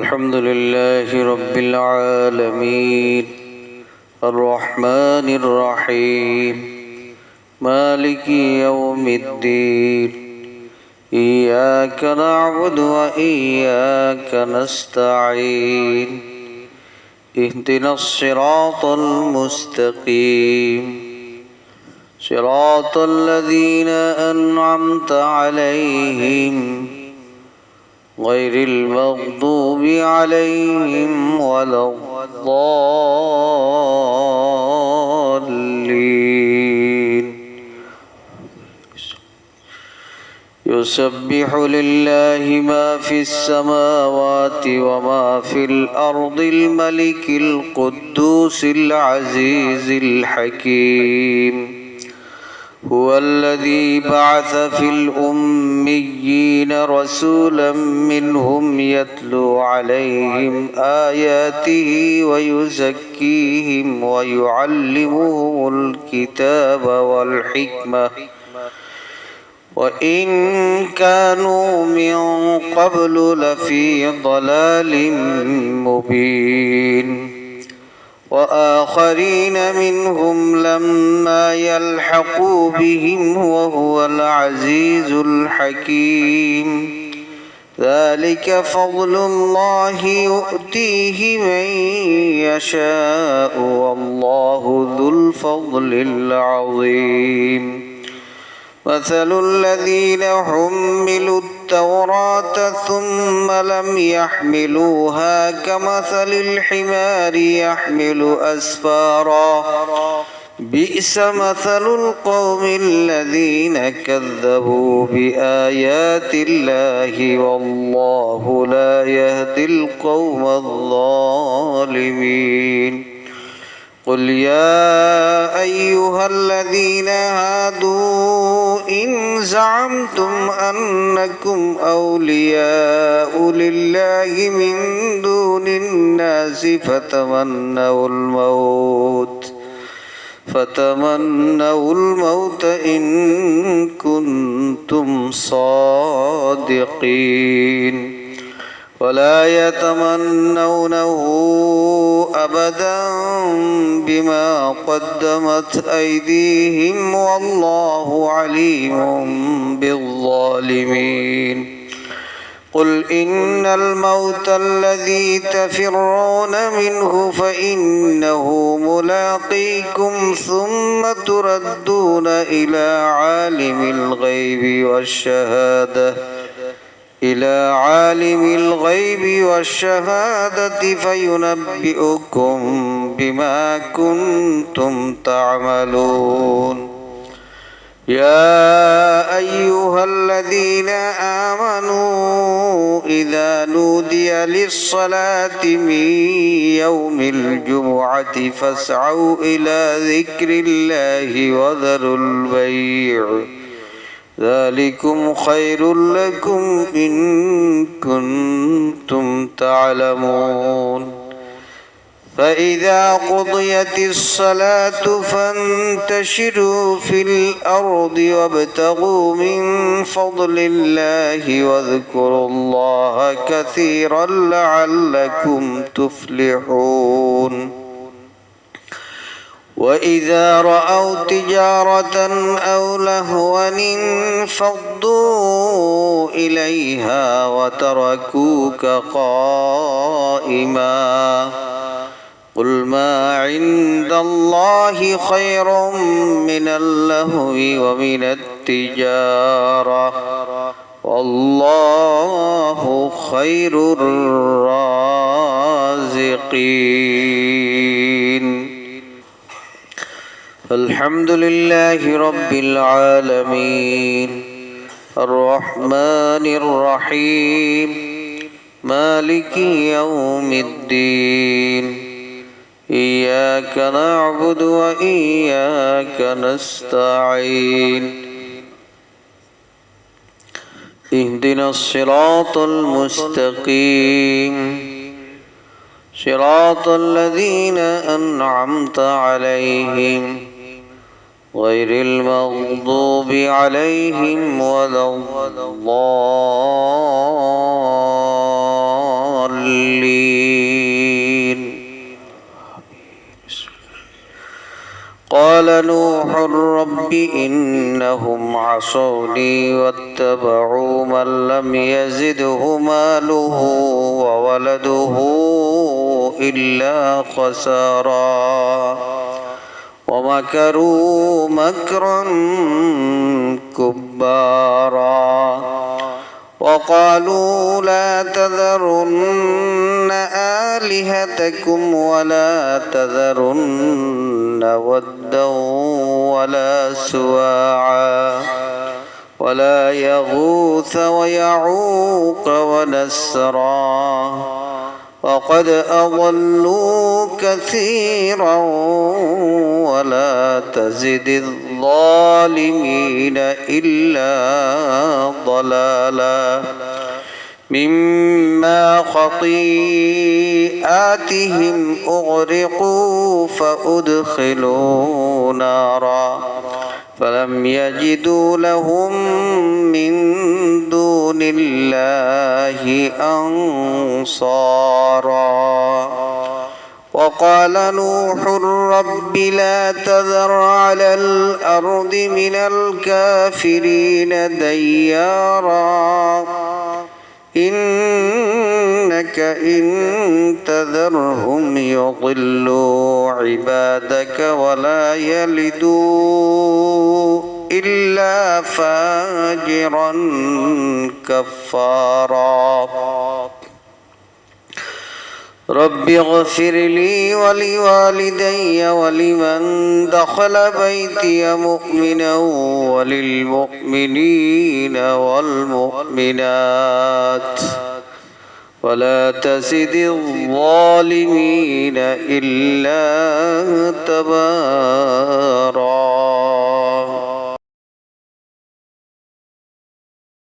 الحمد لله رب العالمين الرحمن الرحيم مالك يوم الدين إياك نعبد وإياك نستعين اهدنا الصراط المستقيم صراط الذين أنعمت عليهم غير المغضوب عليهم ولا الضالين يسبح لله ما في السماوات وما في الأرض الملك القدوس العزيز الحكيم هو الذي بعث في الأميين رسولا منهم يتلو عليهم آياته ويزكيهم ويعلمهم الكتاب والحكمة وإن كانوا من قبل لفي ضلال مبين وآخرين منهم لما يلحقوا بهم وهو العزيز الحكيم ذلك فضل الله يؤتيه من يشاء والله ذو الفضل العظيم مثل الذين حملوا التوراة ثم لم يحملوها كمثل الحمار يحمل أسفارا بئس مثل القوم الذين كذبوا بآيات الله والله لا يهدي القوم الظالمين قل يا أيها الذين هادوا إن زعمتم أنكم أولياء لله من دون الناس فتمنوا الموت إن كنتم صادقين ولا يتمنونه أبدا بما قدمت أيديهم والله عليم بالظالمين قل إن الموت الذي تفرون منه فإنه ملاقيكم ثم تردون إلى عالم الغيب والشهادة فينبئكم بما كنتم تعملون يا أيها الذين آمنوا إذا نودي للصلاة من يوم الجمعة فاسعوا إلى ذكر الله وذروا البيع ذلكم خير لكم إن كنتم تعلمون فإذا قضيت الصلاة فانتشروا في الأرض وابتغوا من فضل الله واذكروا الله كثيرا لعلكم تفلحون وإذا رأوا تجارة أو لهوا انفضوا إليها وتركوك قائما قل ما عند الله خير من اللهو ومن التجارة والله خير الرازقين الحمد لله رب العالمين الرحمن الرحيم مالك يوم الدين إياك نعبد وإياك نستعين اهدنا الصراط المستقيم صراط الذين أنعمت عليهم غير المغضوب عليهم ولا الضالين الضالين قال نوح رب إنهم عصوني واتبعوا من لم يزده ماله وولده إلا خسارا ومكروا مكرا كبارا وقالوا لا تذرن آلهتكم ولا تذرن ودا ولا سواعا ولا يغوث ويعوق ونسرا وقد أضلوا كثيرا ولا تزد الظالمين إلا ضلالا مما خطيئاتهم أغرقوا فأدخلوا نارا فلم يجدوا لهم من دون الله أنصارا وقال نوح رب لا تذر على الأرض من الكافرين ديارا إنك إن تذرهم يضلوا عبادك ولا يلدوا إلا فاجرا كفارا رب اغفر لي ولوالدي ولمن دخل بيتي مؤمنا وللمؤمنين والمؤمنات ولا تزد الظالمين إلا تبارا